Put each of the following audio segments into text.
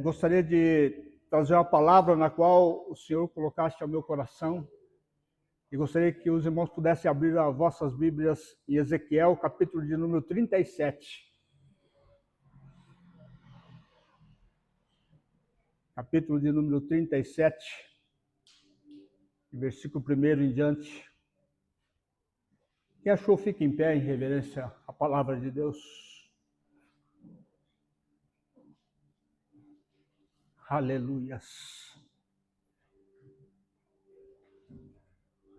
Gostaria de trazer uma palavra na qual o Senhor colocaste ao meu coração e gostaria que os irmãos pudessem abrir as vossas Bíblias em Ezequiel, capítulo de número 37. Capítulo de número 37, versículo 1 em diante. Quem achou, fique em pé em reverência à palavra de Deus. Aleluias.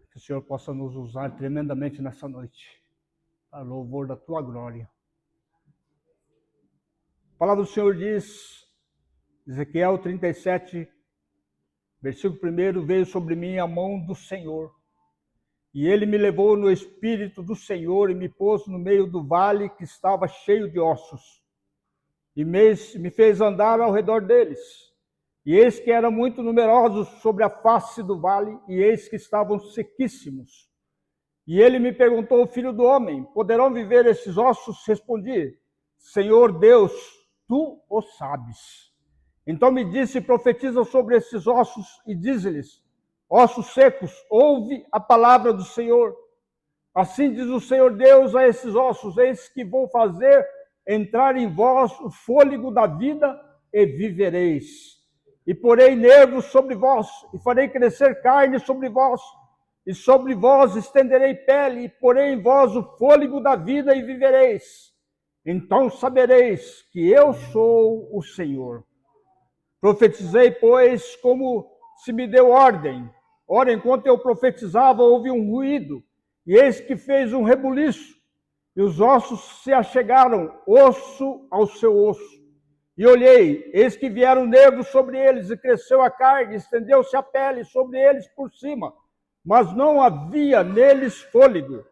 Que o Senhor possa nos usar tremendamente nessa noite, para louvor da tua glória. A palavra do Senhor diz, Ezequiel 37, versículo 1, veio sobre mim a mão do Senhor, e ele me levou no espírito do Senhor e me pôs no meio do vale que estava cheio de ossos, e me fez andar ao redor deles. E eis que eram muito numerosos sobre a face do vale, e eis que estavam sequíssimos. E ele me perguntou, filho do homem, poderão viver esses ossos? Respondi, Senhor Deus, tu o sabes. Então me disse, profetiza sobre esses ossos e diz-lhes, ossos secos, ouve a palavra do Senhor. Assim diz o Senhor Deus a esses ossos, eis que vou fazer entrar em vós o fôlego da vida e vivereis. E porei nervos sobre vós, e farei crescer carne sobre vós, e sobre vós estenderei pele, e porei em vós o fôlego da vida e vivereis. Então sabereis que eu sou o Senhor. Profetizei, pois, como se me deu ordem. Ora, enquanto eu profetizava, houve um ruído, e eis que fez um rebuliço, e os ossos se achegaram, osso ao seu osso. E olhei, eis que vieram nervos sobre eles, e cresceu a carne, estendeu-se a pele sobre eles por cima, mas não havia neles fôlego.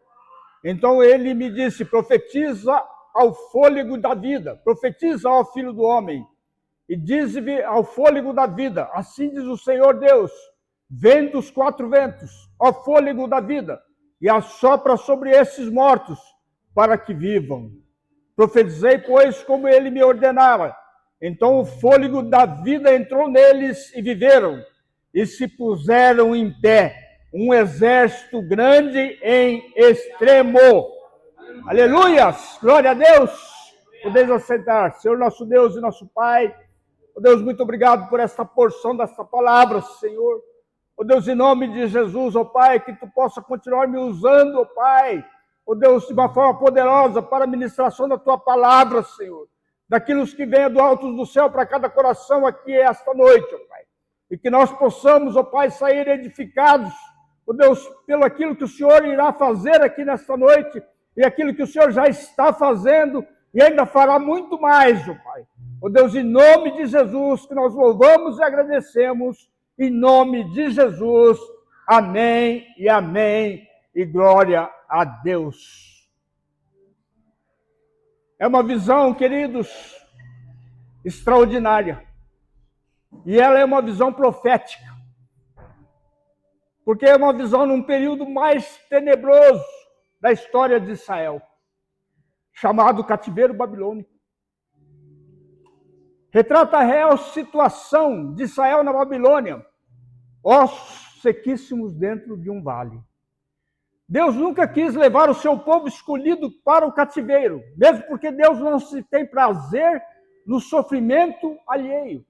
Então ele me disse, profetiza ao fôlego da vida, profetiza ao filho do homem, e diz-me ao fôlego da vida, assim diz o Senhor Deus, vem dos quatro ventos, ao fôlego da vida, e assopra sobre esses mortos, para que vivam. Profetizei, pois, como ele me ordenara. Então o fôlego da vida entrou neles e viveram, e se puseram em pé, um exército grande em extremo. Aleluias! Glória a Deus! Podeis assentar. Senhor nosso Deus e nosso Pai, ó Deus, muito obrigado por esta porção desta palavra, Senhor. Ó Deus, em nome de Jesus, ó Pai, que Tu possa continuar me usando, ó Pai, ó Deus, de uma forma poderosa para a ministração da Tua palavra, Senhor. Daquilo que venha do alto do céu para cada coração aqui esta noite, ó Pai. E que nós possamos, ó Pai, sair edificados, ó Deus, pelo aquilo que o Senhor irá fazer aqui nesta noite, e aquilo que o Senhor já está fazendo, e ainda fará muito mais, ó Pai. Ó Deus, em nome de Jesus, que nós louvamos e agradecemos, em nome de Jesus, amém e amém, e glória a Deus. É uma visão, queridos, extraordinária. E ela é uma visão profética. Porque é uma visão num período mais tenebroso da história de Israel, chamado cativeiro babilônico. Retrata a real situação de Israel na Babilônia, ossos sequíssimos dentro de um vale. Deus nunca quis levar o seu povo escolhido para o cativeiro, mesmo porque Deus não se tem prazer no sofrimento alheio.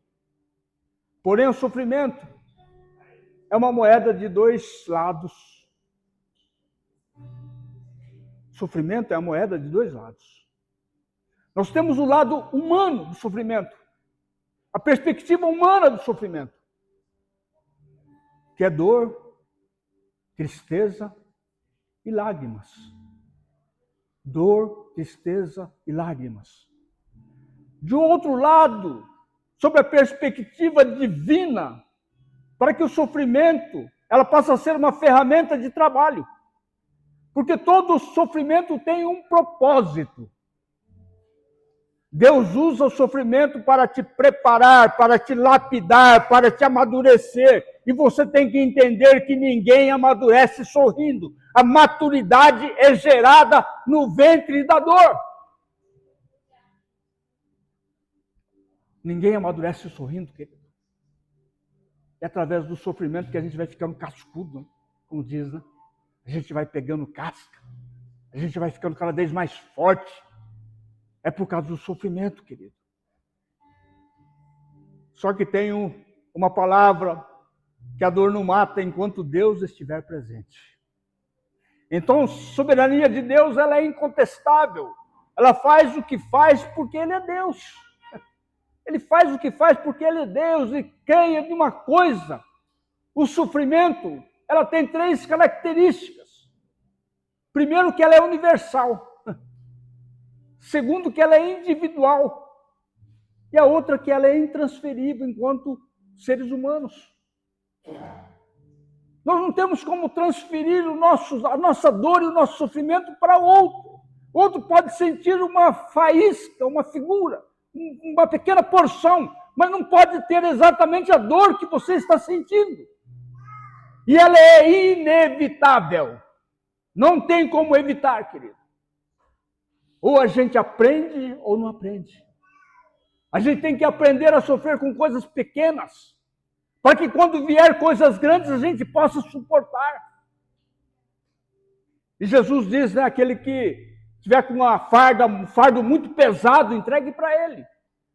Porém, o sofrimento é uma moeda de dois lados. O sofrimento é a moeda de dois lados. Nós temos o lado humano do sofrimento, a perspectiva humana do sofrimento, que é dor, tristeza e lágrimas. Dor, tristeza e lágrimas. De outro lado, sob a perspectiva divina, para que o sofrimento ela passe a ser uma ferramenta de trabalho. Porque todo sofrimento tem um propósito. Deus usa o sofrimento para te preparar, para te lapidar, para te amadurecer. E você tem que entender que ninguém amadurece sorrindo. A maturidade é gerada no ventre da dor. Ninguém amadurece sorrindo, querido. É através do sofrimento que a gente vai ficando cascudo, né? Como diz, né? A gente vai pegando casca. A gente vai ficando cada vez mais forte. É por causa do sofrimento, querido. Só que tem uma palavra que a dor não mata enquanto Deus estiver presente. Então, a soberania de Deus, ela é incontestável. Ela faz o que faz porque Ele é Deus. Ele faz o que faz porque Ele é Deus. E creia de uma coisa: o sofrimento, ela tem 3 características. Primeiro, que ela é universal. Segundo, que ela é individual. E a outra, que ela é intransferível enquanto seres humanos. Nós não temos como transferir a nossa dor e o nosso sofrimento para o outro. O outro pode sentir uma faísca, uma figura, uma pequena porção, mas não pode ter exatamente a dor que você está sentindo. E ela é inevitável. Não tem como evitar, querido. Ou a gente aprende ou não aprende. A gente tem que aprender a sofrer com coisas pequenas, para que quando vier coisas grandes a gente possa suportar. E Jesus diz, né, aquele que tiver com um fardo muito pesado, entregue para ele.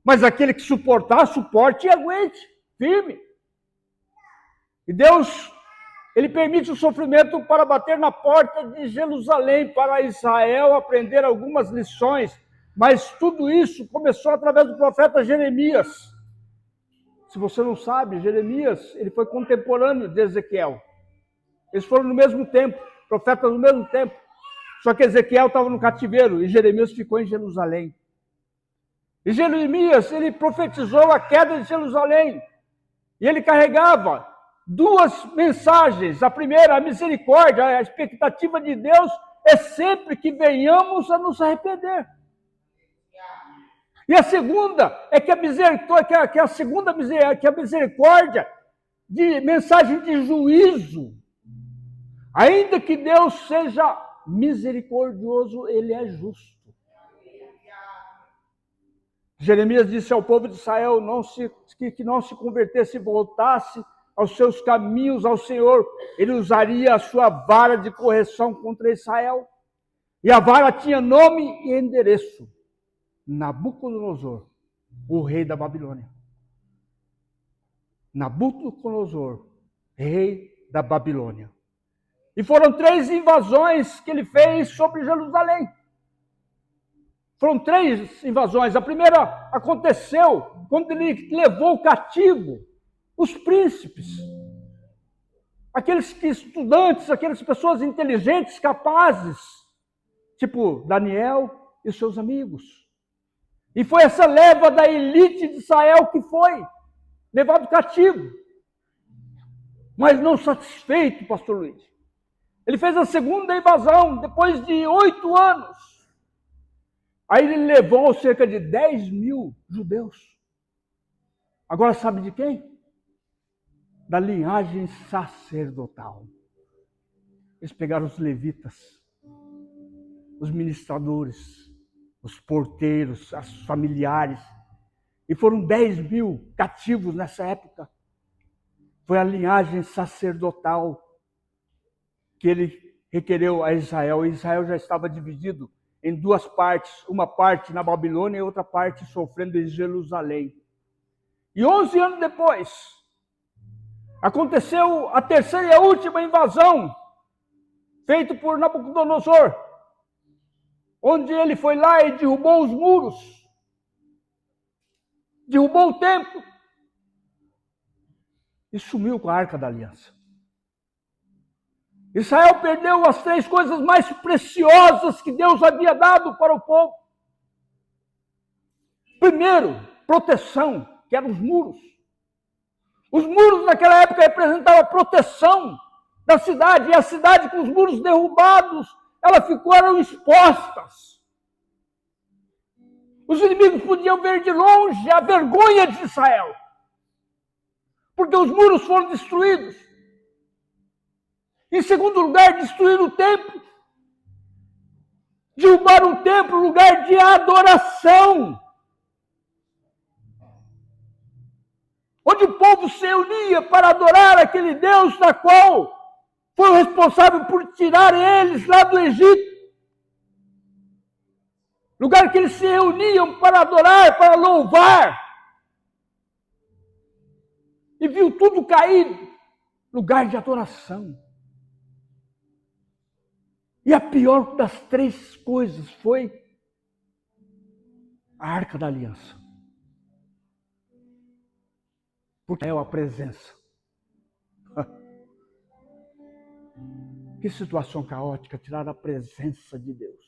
Mas aquele que suportar, suporte e aguente, firme. E Deus, Ele permite o sofrimento para bater na porta de Jerusalém, para Israel aprender algumas lições. Mas tudo isso começou através do profeta Jeremias. Se você não sabe, Jeremias, ele foi contemporâneo de Ezequiel. Eles foram no mesmo tempo, profetas no mesmo tempo. Só que Ezequiel estava no cativeiro e Jeremias ficou em Jerusalém. E Jeremias, ele profetizou a queda de Jerusalém. E ele carregava 2 mensagens. A primeira, a misericórdia, a expectativa de Deus é sempre que venhamos a nos arrepender. E a segunda é que a misericórdia de mensagem de juízo. Ainda que Deus seja misericordioso, Ele é justo. Jeremias disse ao povo de Israel que não se convertesse e voltasse aos seus caminhos ao Senhor. Ele usaria a sua vara de correção contra Israel. E a vara tinha nome e endereço: Nabucodonosor, o rei da Babilônia. Nabucodonosor, rei da Babilônia. E foram 3 invasões que ele fez sobre Jerusalém. Foram 3 invasões. A primeira aconteceu quando ele levou cativo os príncipes. Aqueles estudantes, aquelas pessoas inteligentes, capazes, tipo Daniel e seus amigos. E foi essa leva da elite de Israel que foi levado cativo. Mas não satisfeito, pastor Luiz. Ele fez a segunda invasão, depois de 8 anos. Aí ele levou cerca de 10.000 judeus. Agora sabe de quem? Da linhagem sacerdotal. Eles pegaram os levitas, os ministradores, os porteiros, os familiares. E foram 10.000 cativos nessa época. Foi a linhagem sacerdotal que ele requereu a Israel. E Israel já estava dividido em 2 partes. Uma parte na Babilônia e outra parte sofrendo em Jerusalém. E 11 anos depois, aconteceu a terceira e a última invasão, feita por Nabucodonosor, onde ele foi lá e derrubou os muros, derrubou o templo e sumiu com a Arca da Aliança. Israel perdeu as 3 coisas mais preciosas que Deus havia dado para o povo. Primeiro, proteção, que eram os muros. Os muros naquela época representavam a proteção da cidade, e a cidade com os muros derrubados, eram expostas. Os inimigos podiam ver de longe a vergonha de Israel, porque os muros foram destruídos. Em segundo lugar, destruíram o templo. Derrubaram o templo, lugar de adoração. onde o povo se unia para adorar aquele Deus da qual foi o responsável por tirar eles lá do Egito. Lugar que eles se reuniam para adorar, para louvar. E viu tudo cair, lugar de adoração. E a pior das três coisas foi a Arca da Aliança. Porque é a presença. Que situação caótica, tirar a presença de Deus.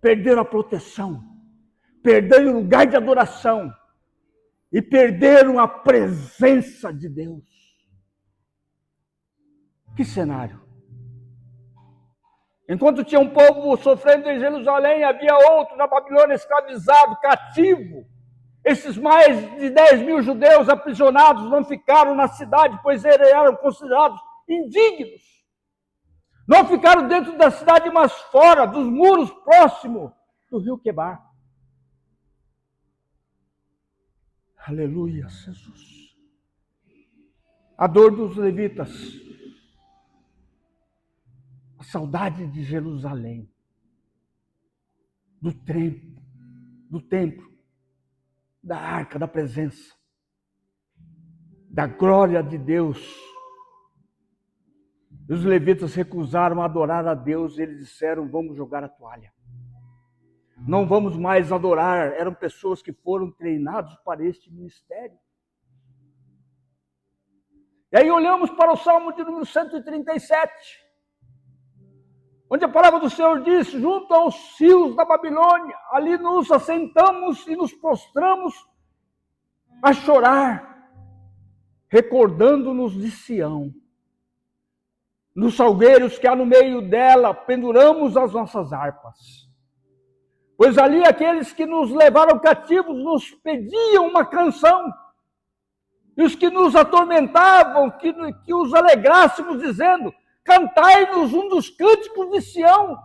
Perderam a proteção, perderam o lugar de adoração e perderam a presença de Deus. Que cenário! Enquanto tinha um povo sofrendo em Jerusalém, havia outro na Babilônia escravizado, cativo. Esses mais de 10 mil judeus aprisionados não ficaram na cidade, pois eram considerados indignos. Não ficaram dentro da cidade, mas fora dos muros próximos do rio Quebar. Aleluia, Jesus. A dor dos levitas. A saudade de Jerusalém. Do templo. Da arca da presença. Da glória de Deus. E os levitas recusaram adorar a Deus e eles disseram, vamos jogar a toalha. Não vamos mais adorar. Eram pessoas que foram treinados para este ministério. E aí olhamos para o Salmo de número 137, onde a palavra do Senhor diz, junto aos rios da Babilônia, ali nos assentamos e nos prostramos a chorar, recordando-nos de Sião. Nos salgueiros que há no meio dela, penduramos as nossas harpas. Pois ali aqueles que nos levaram cativos nos pediam uma canção. E os que nos atormentavam, que os alegrássemos, dizendo, cantai-nos um dos cânticos de Sião.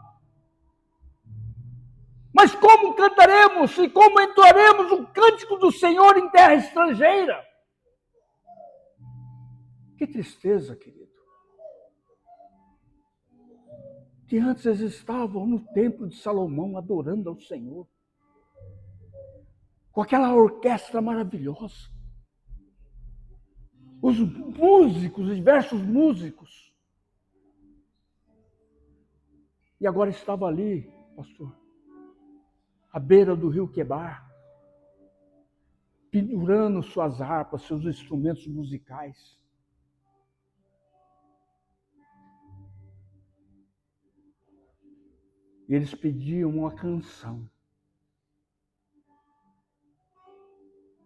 Mas como cantaremos e como entoaremos o cântico do Senhor em terra estrangeira? Que tristeza, querido. Que antes eles estavam no templo de Salomão adorando ao Senhor. Com aquela orquestra maravilhosa. Os músicos, os diversos músicos. E agora estava ali, pastor, à beira do rio Quebar, pendurando suas harpas, seus instrumentos musicais. E eles pediam uma canção.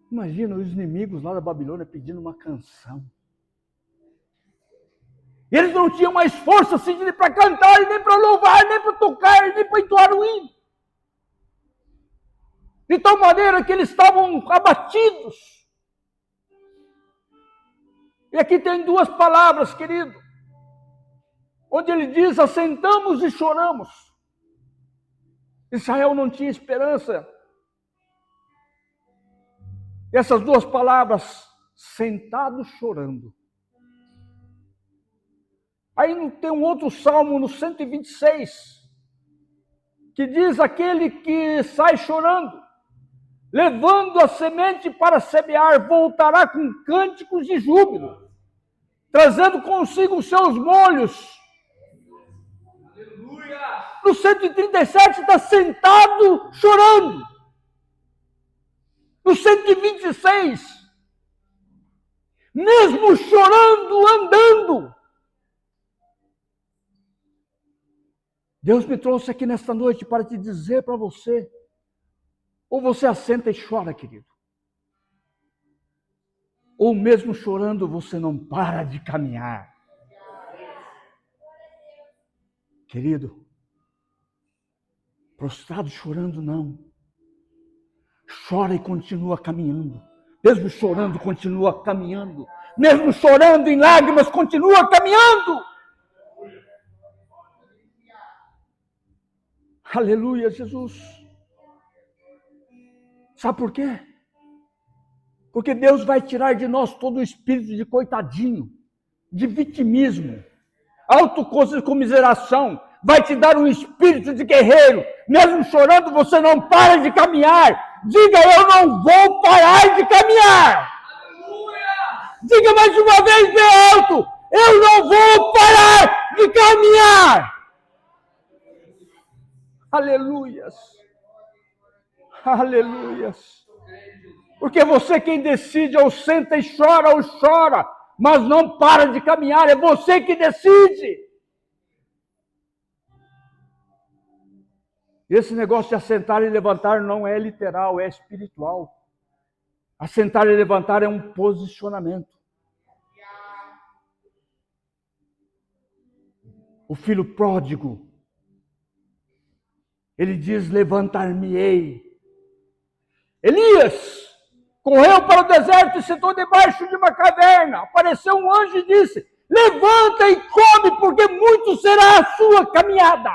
Imagina os inimigos lá da Babilônia pedindo uma canção. E eles não tinham mais força assim, nem para cantar, nem para louvar, nem para tocar, nem para entoar o hino. De tal maneira que eles estavam abatidos. E aqui tem duas palavras, querido. Onde ele diz, assentamos e choramos. Israel não tinha esperança. E essas duas palavras, sentado chorando. Aí tem um outro salmo no 126, que diz aquele que sai chorando, levando a semente para semear, voltará com cânticos de júbilo, trazendo consigo os seus molhos. Aleluia! No 137 está sentado chorando. No 126, mesmo chorando, andando. Deus me trouxe aqui nesta noite para te dizer para você, ou você assenta e chora, querido, ou mesmo chorando você não para de caminhar. Querido, prostrado chorando não, chora e continua caminhando, mesmo chorando continua caminhando, mesmo chorando em lágrimas continua caminhando. Aleluia, Jesus. Sabe por quê? Porque Deus vai tirar de nós todo o espírito de coitadinho, de vitimismo, autocomiseração. Vai te dar um espírito de guerreiro. Mesmo chorando, você não para de caminhar. Diga, eu não vou parar de caminhar. Diga mais uma vez bem alto, eu não vou parar de caminhar. Aleluias. Aleluias. Porque você quem decide, ou senta e chora, ou chora, mas não para de caminhar, é você que decide. Esse negócio de assentar e levantar não é literal, é espiritual. Assentar e levantar é um posicionamento. O filho pródigo, ele diz, levantar-me-ei. Elias correu para o deserto e sentou debaixo de uma caverna. Apareceu um anjo e disse, levanta e come, porque muito será a sua caminhada.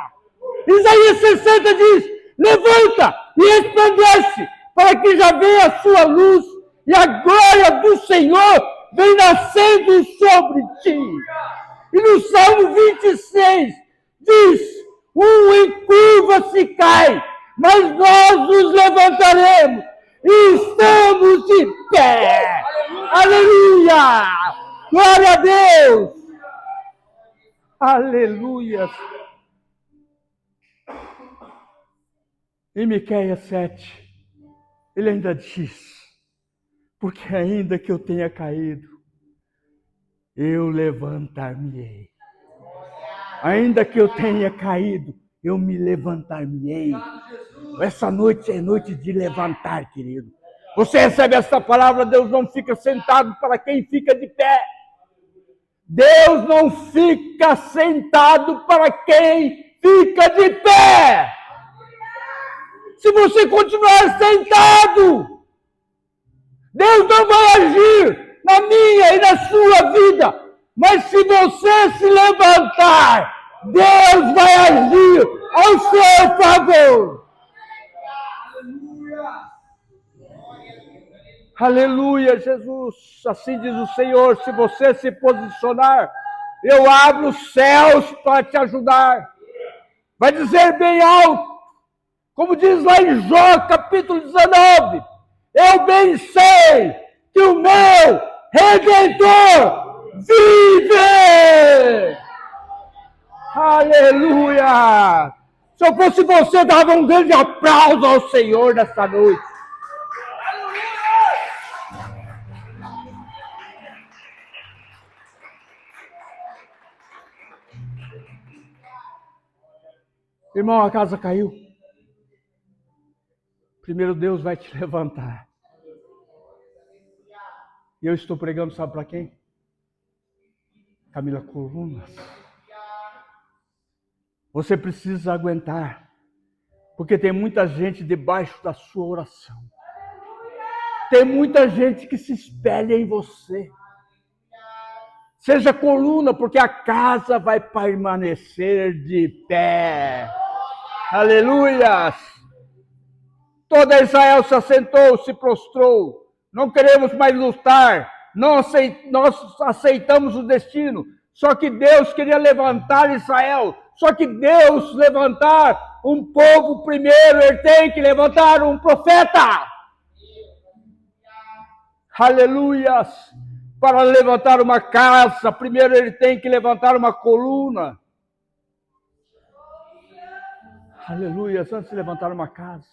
Isaías 60 diz, levanta e resplandece, para que já venha a sua luz, e a glória do Senhor vem nascendo sobre ti. E no Salmo 26 diz, em curva se cai, mas nós nos levantaremos e estamos de pé. Aleluia! Glória a Deus! Aleluia! Em Miqueias 7, ele ainda diz, porque ainda que eu tenha caído, eu levantar-me-ei. Ainda que eu tenha caído, eu me levantar-me-ei. Essa noite é noite de levantar, querido. Você recebe essa palavra, Deus não fica sentado para quem fica de pé. Deus não fica sentado para quem fica de pé. Se você continuar sentado, Deus não vai agir na minha e na sua vida. Mas se você se levantar, Deus vai agir ao seu favor. Aleluia, Jesus. Assim diz o Senhor, se você se posicionar, eu abro os céus para te ajudar. Vai dizer bem alto, como diz lá em Jó, capítulo 19, eu bem sei que o meu Redentor vive! Aleluia! Se eu fosse você, dava um grande aplauso ao Senhor nessa noite. Irmão, a casa caiu. Primeiro Deus vai te levantar. E eu estou pregando, sabe para quem? Camila Colunas. Você precisa aguentar. Porque tem muita gente debaixo da sua oração. Tem muita gente que se espelha em você. Seja coluna, porque a casa vai permanecer de pé. Aleluia! Toda Israel se assentou, se prostrou. Não queremos mais lutar. Nós aceitamos o destino. Só que Deus queria levantar Israel. Só que Deus levantar um povo primeiro, ele tem que levantar um profeta. Aleluias! Para levantar uma casa, primeiro ele tem que levantar uma coluna. Aleluia! Antes de levantar uma casa,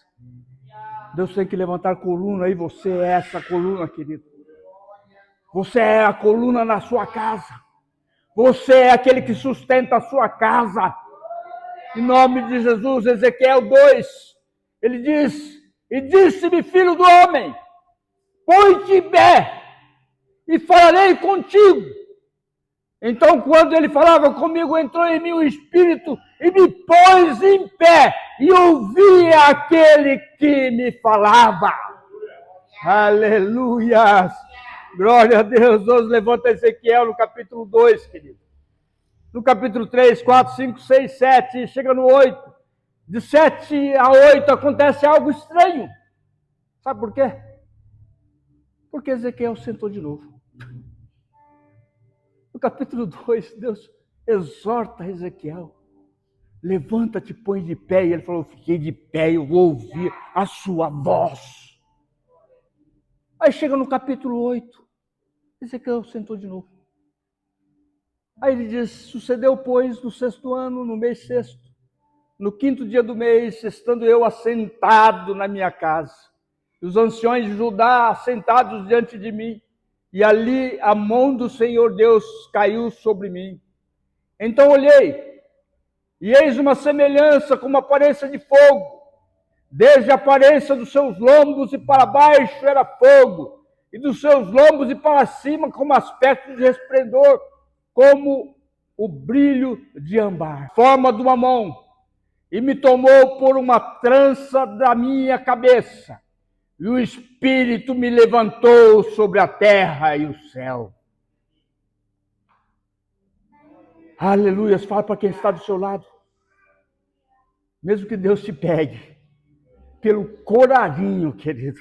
Deus tem que levantar coluna, e você é essa coluna, querido. Você é a coluna na sua casa. Você é aquele que sustenta a sua casa. Em nome de Jesus, Ezequiel 2, ele diz, e disse-me, filho do homem, põe-te em pé, e falarei contigo. Então, quando ele falava comigo, entrou em mim o Espírito e me pôs em pé e ouvi aquele que me falava. Aleluia! Glória a Deus. Hoje levanta Ezequiel no capítulo 2, querido. No capítulo 3, 4, 5, 6, 7, chega no 8. De 7 a 8 acontece algo estranho. Sabe por quê? Porque Ezequiel sentou de novo. No capítulo 2, Deus exorta Ezequiel. Levanta-te, põe de pé. E ele falou, fiquei de pé, eu vou ouvir a sua voz. Aí chega no capítulo 8, Ezequiel sentou de novo. Aí ele diz, sucedeu, pois, no 6º ano, no mês 6º, no 5º dia do mês, estando eu assentado na minha casa, os anciões de Judá assentados diante de mim, e ali a mão do Senhor Deus caiu sobre mim. Então olhei, e eis uma semelhança com uma aparência de fogo, desde a aparência dos seus lombos e para baixo era fogo, e dos seus lombos e para cima como aspecto de resplendor, como o brilho de âmbar, forma de uma mão, e me tomou por uma trança da minha cabeça, e o Espírito me levantou sobre a terra e o céu. Aleluia, fala para quem está do seu lado. Mesmo que Deus te pegue pelo corarinho, querido,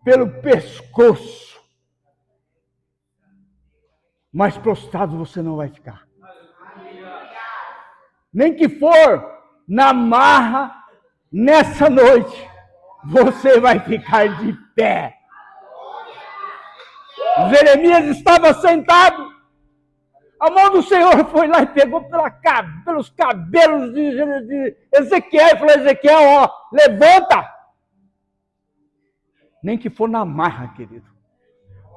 pelo pescoço, mas prostrado você não vai ficar. Nem que for na marra, nessa noite, você vai ficar de pé. Jeremias estava sentado, a mão do Senhor foi lá e pegou pelos cabelos de Ezequiel e falou, Ezequiel, ó, levanta. Nem que for na marra, querido,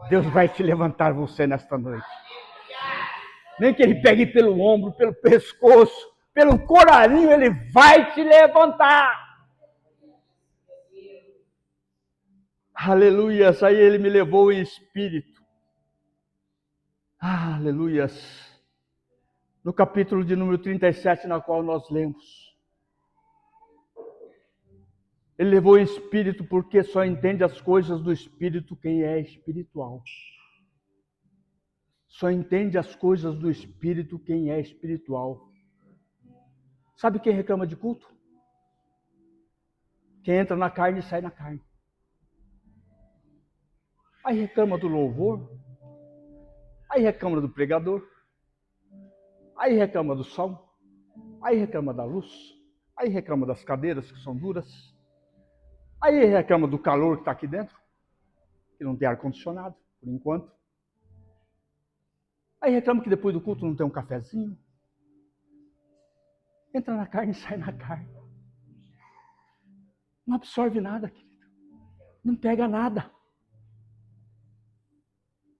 Deus vai te levantar você nesta noite. Nem que ele pegue pelo ombro, pelo pescoço, pelo corarinho, ele vai te levantar. Aleluias, aí ele me levou em espírito. Aleluias. No capítulo de número 37, na qual nós lemos. Ele levou em espírito porque só entende as coisas do espírito quem é espiritual. Só entende as coisas do espírito quem é espiritual. Sabe quem reclama de culto? Quem entra na carne e sai na carne. Aí reclama do louvor. Aí reclama do pregador. Aí reclama do som. Aí reclama da luz. Aí reclama das cadeiras que são duras. Aí reclama do calor que está aqui dentro, que não tem ar-condicionado, por enquanto. Aí reclama que depois do culto não tem um cafezinho. Entra na carne e sai na carne. Não absorve nada, querido. Não pega nada.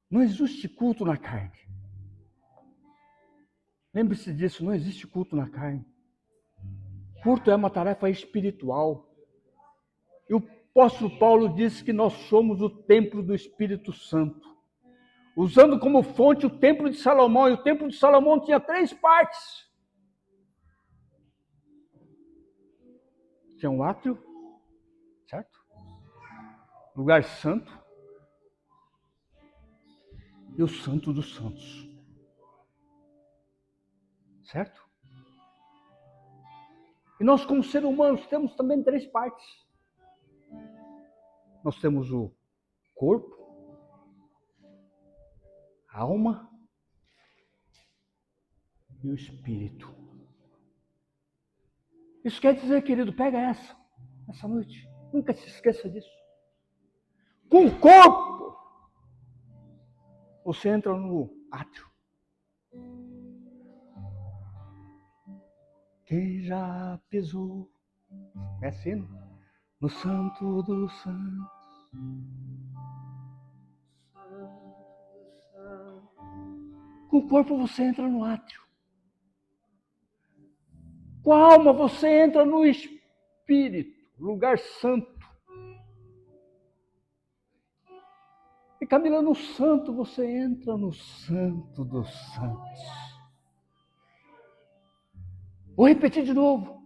Não existe culto na carne. Lembre-se disso, não existe culto na carne. Culto é uma tarefa espiritual. E o apóstolo Paulo disse que nós somos o templo do Espírito Santo. Usando como fonte o templo de Salomão. E o templo de Salomão tinha 3 partes. Tinha um átrio, certo? Lugar santo. E o santo dos santos. Certo? E nós, como seres humanos, temos também 3 partes. Nós temos o corpo, a alma e o espírito. Isso quer dizer, querido, pega essa noite. Nunca se esqueça disso. Com o corpo, você entra no átrio. Quem já pisou, é assim, no santo dos santos. Com o corpo você entra no átrio. Com a alma você entra no espírito, lugar santo. E Camila, no santo você entra no santo dos santos. Vou repetir de novo.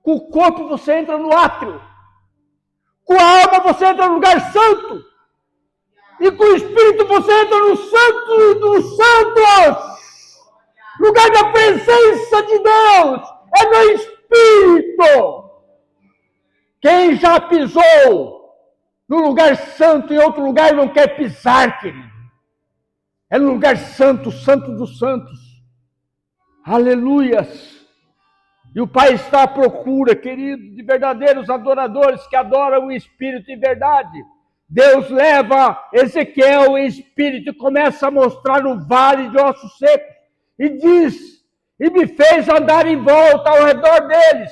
Com o corpo você entra no átrio. Com a alma você entra no lugar santo. E com o espírito você entra no santo dos santos. Lugar da presença de Deus. É no espírito. Quem já pisou No lugar santo, em outro lugar não quer pisar, querido. É no lugar santo, santo dos santos. Aleluias. E o Pai está à procura, querido, de verdadeiros adoradores que adoram o Espírito em verdade. Deus leva Ezequiel em espírito e começa a mostrar o vale de ossos secos. E diz, e me fez andar em volta ao redor deles,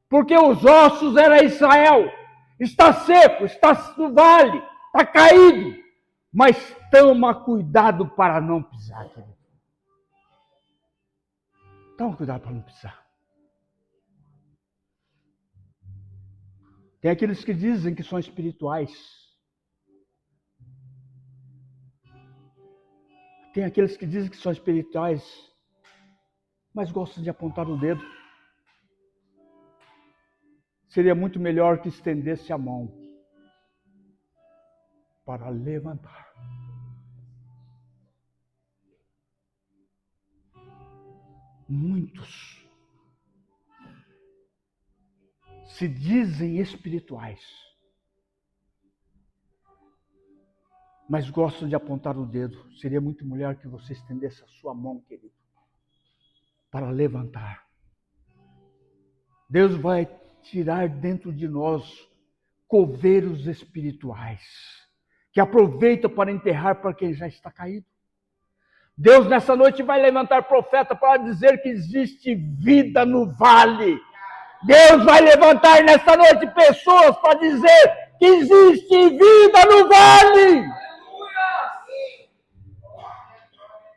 porque os ossos era Israel. Está seco, está no vale, está caído. Mas toma cuidado para não pisar, querido. Toma cuidado para não pisar. Tem aqueles que dizem que são espirituais. Tem aqueles que dizem que são espirituais, mas gostam de apontar o dedo. Seria muito melhor que estendesse a mão para levantar. Muitos se dizem espirituais, mas gostam de apontar o dedo. Seria muito melhor que você estendesse a sua mão, querido, para levantar. Deus vai tirar dentro de nós coveiros espirituais, que aproveita para enterrar para quem já está caído. Deus nessa noite vai levantar profeta para dizer que existe vida no vale. Deus vai levantar nessa noite pessoas para dizer que existe vida no vale.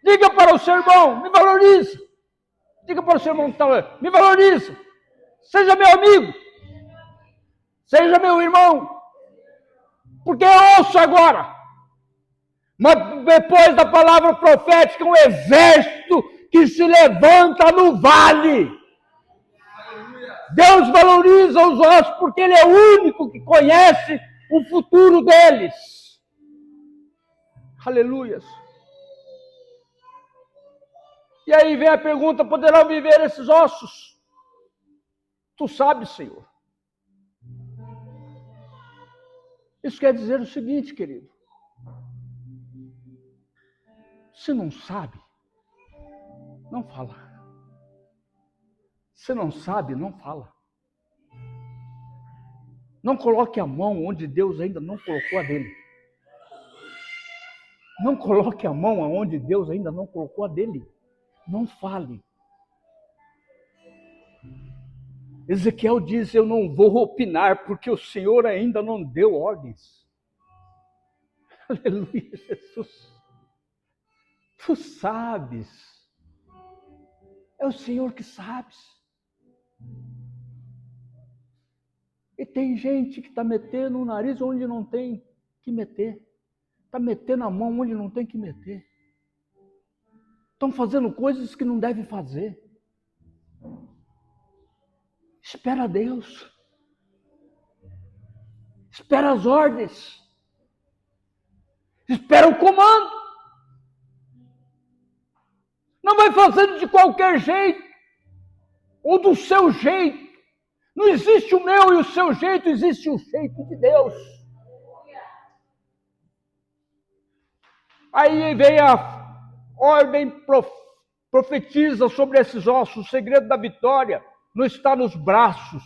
Diga para o seu irmão, me valoriza. Diga para o seu irmão, me valoriza. Seja meu amigo. Seja meu irmão. Porque eu ouço agora. Mas depois da palavra profética, um exército que se levanta no vale. Deus valoriza os ossos porque Ele é o único que conhece o futuro deles. Aleluias. E aí vem a pergunta, poderão viver esses ossos? Tu sabes, Senhor. Isso quer dizer o seguinte, querido. Se não sabe, não fala. Se não sabe, não fala. Não coloque a mão onde Deus ainda não colocou a dele. Não coloque a mão aonde Deus ainda não colocou a dele. Não fale. Ezequiel diz, eu não vou opinar porque o Senhor ainda não deu ordens. Aleluia, Jesus. Tu sabes. É o Senhor que sabe. E tem gente que está metendo o nariz onde não tem que meter. Está metendo a mão onde não tem que meter. Estão fazendo coisas que não devem fazer. Espera Deus. Espera as ordens. Espera o comando. Não vai fazendo de qualquer jeito. Ou do seu jeito. Não existe o meu e o seu jeito, existe o jeito de Deus. Aí vem a ordem profetiza sobre esses ossos. O segredo da vitória não está nos braços,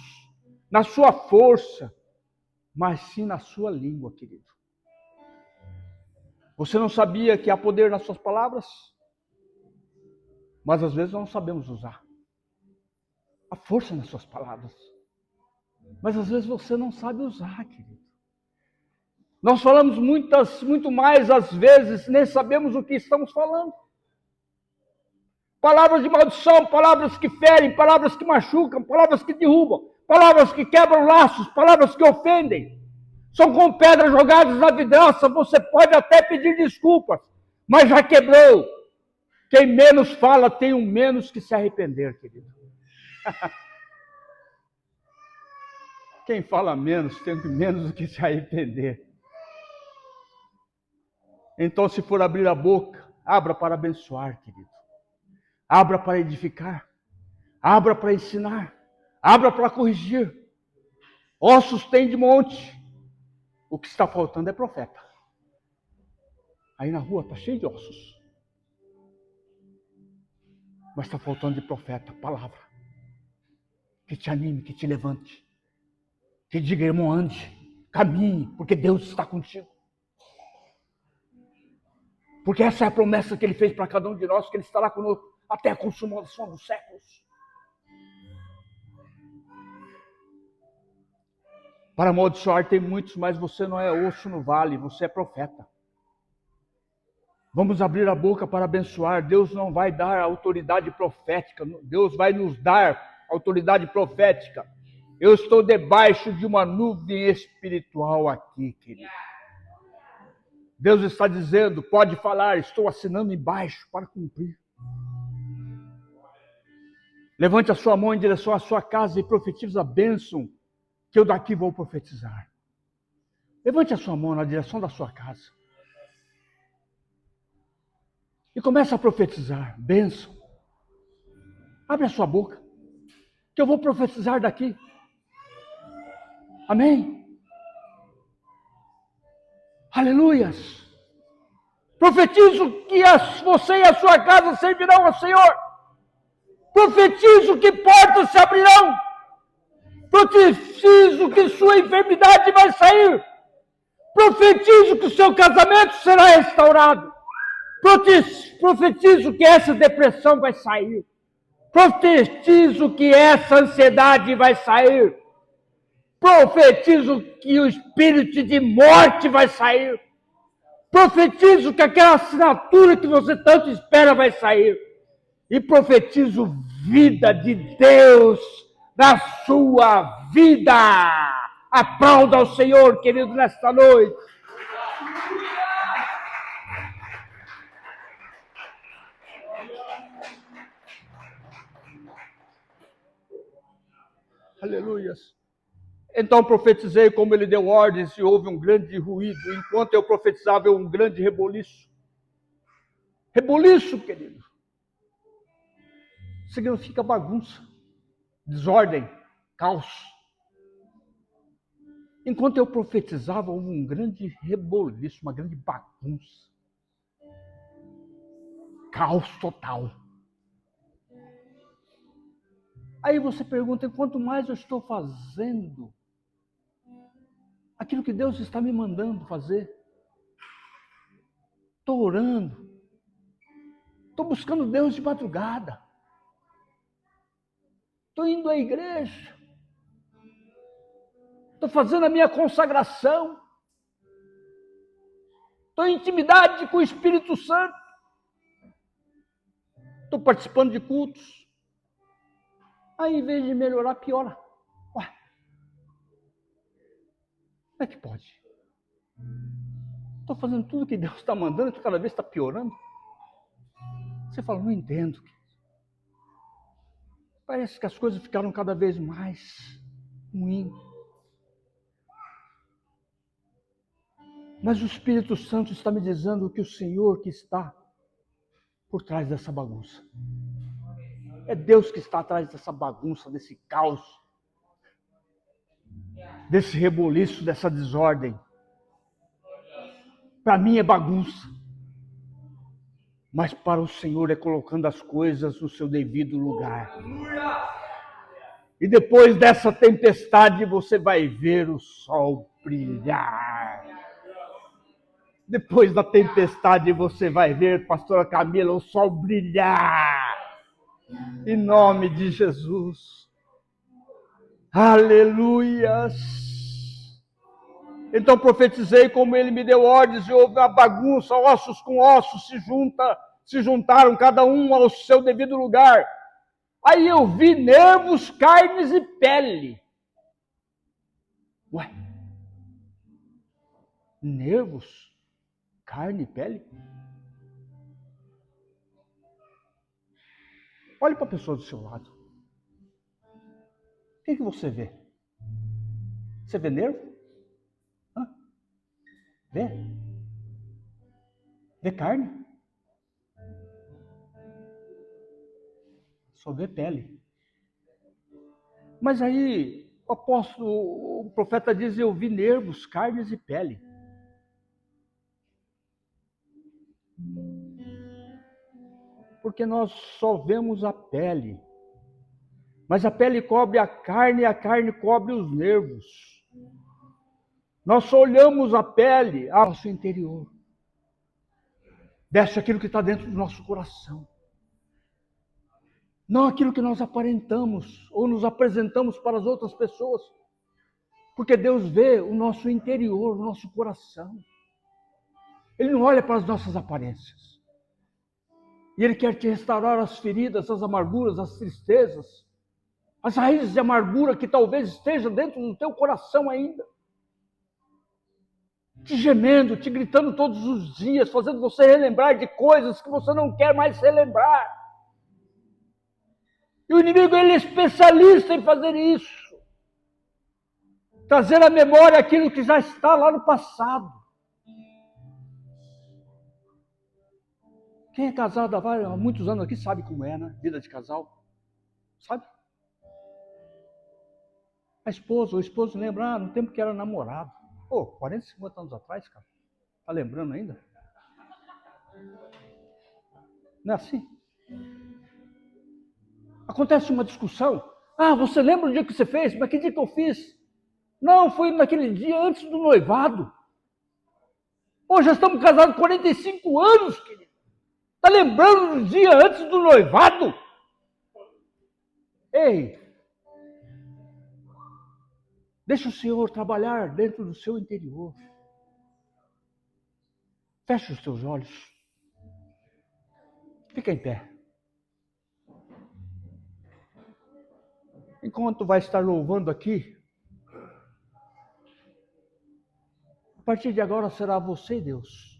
na sua força, mas sim na sua língua, querido. Você não sabia que há poder nas suas palavras? Mas às vezes nós não sabemos usar. Há força nas suas palavras. Mas às vezes você não sabe usar, querido. Nós falamos muito mais às vezes, nem sabemos o que estamos falando. Palavras de maldição, palavras que ferem, palavras que machucam, palavras que derrubam, palavras que quebram laços, palavras que ofendem. São como pedras jogadas na vidraça, você pode até pedir desculpas, mas já quebrou. Quem menos fala tem um menos que se arrepender, querido. Quem fala menos tem menos do que se arrepender. Então, se for abrir a boca, abra para abençoar, querido. Abra para edificar. Abra para ensinar. Abra para corrigir. Ossos tem de monte. O que está faltando é profeta. Aí na rua está cheio de ossos. Mas está faltando de profeta, palavra. Que te anime, que te levante. Que diga, irmão, ande, caminhe, porque Deus está contigo. Porque essa é a promessa que Ele fez para cada um de nós, que Ele estará conosco até a consumação dos séculos. Para amaldiçoar tem muitos, mas você não é osso no vale, você é profeta. Vamos abrir a boca para abençoar. Deus não vai dar autoridade profética, Deus vai nos dar autoridade profética. Eu estou debaixo de uma nuvem espiritual aqui, querido. Deus está dizendo, pode falar, estou assinando embaixo para cumprir. Levante a sua mão em direção à sua casa e profetize a bênção que eu daqui vou profetizar. Levante a sua mão na direção da sua casa. E comece a profetizar, bênção. Abre a sua boca, que eu vou profetizar daqui. Amém? Aleluias! Profetizo que você e a sua casa servirão ao Senhor. Profetizo que portas se abrirão. Profetizo que sua enfermidade vai sair. Profetizo que o seu casamento será restaurado. Profetizo que essa depressão vai sair. Profetizo que essa ansiedade vai sair. Profetizo que o espírito de morte vai sair. Profetizo que aquela assinatura que você tanto espera vai sair. E profetizo vida de Deus na sua vida. Aplauda ao Senhor, querido, nesta noite. Aleluias. Então profetizei como ele deu ordens e houve um grande ruído. Enquanto eu profetizava, um grande reboliço. Reboliço, querido, significa bagunça, desordem, caos. Enquanto eu profetizava, houve um grande reboliço, uma grande bagunça. Caos total. Aí você pergunta, quanto mais eu estou fazendo aquilo que Deus está me mandando fazer, estou orando, estou buscando Deus de madrugada, estou indo à igreja, estou fazendo a minha consagração, estou em intimidade com o Espírito Santo, estou participando de cultos. Aí, em vez de melhorar, piora. Ué, como é que pode? Estou fazendo tudo que Deus está mandando e cada vez está piorando. Você fala, não entendo. Parece que as coisas ficaram cada vez mais ruins. Mas o Espírito Santo está me dizendo que o Senhor que está por trás dessa bagunça. É Deus que está atrás dessa bagunça, desse caos, desse reboliço, dessa desordem. Para mim é bagunça. Mas para o Senhor é colocando as coisas no seu devido lugar. E depois dessa tempestade você vai ver o sol brilhar. Depois da tempestade você vai ver, pastora Camila, o sol brilhar. Em nome de Jesus. Aleluias. Então profetizei como ele me deu ordens e houve uma bagunça, ossos com ossos se juntaram cada um ao seu devido lugar. Aí eu vi nervos, carnes e pele. Ué? Nervos, carne e pele? Olhe para a pessoa do seu lado. O que você vê? Você vê nervo? Hã? Vê? Vê carne? Só vê pele. Mas aí O apóstolo, o profeta diz, eu vi nervos, carnes e pele. Porque nós só vemos a pele. Mas a pele cobre a carne e a carne cobre os nervos. Nós só olhamos a pele, ao nosso interior. Desce aquilo que está dentro do nosso coração. Não aquilo que nós aparentamos ou nos apresentamos para as outras pessoas. Porque Deus vê o nosso interior, o nosso coração. Ele não olha para as nossas aparências. E Ele quer te restaurar as feridas, as amarguras, as tristezas, as raízes de amargura que talvez esteja dentro do teu coração ainda. Te gemendo, te gritando todos os dias, fazendo você relembrar de coisas que você não quer mais relembrar. E o inimigo, ele é especialista em fazer isso. Trazer à memória aquilo que já está lá no passado. Quem é casado há muitos anos aqui sabe como é, né? Vida de casal. Sabe? A esposa, o esposo lembra, no tempo que era namorado. 40, 50 anos atrás, cara. Tá lembrando ainda? Não é assim? Acontece uma discussão. Você lembra do dia que você fez? Mas que dia que eu fiz? Não, foi naquele dia antes do noivado. Já estamos casados 45 anos, querido. Está lembrando do dia antes do noivado? Ei, deixa o Senhor trabalhar dentro do seu interior. Feche os teus olhos. Fica em pé. Enquanto vai estar louvando aqui, a partir de agora será você e Deus.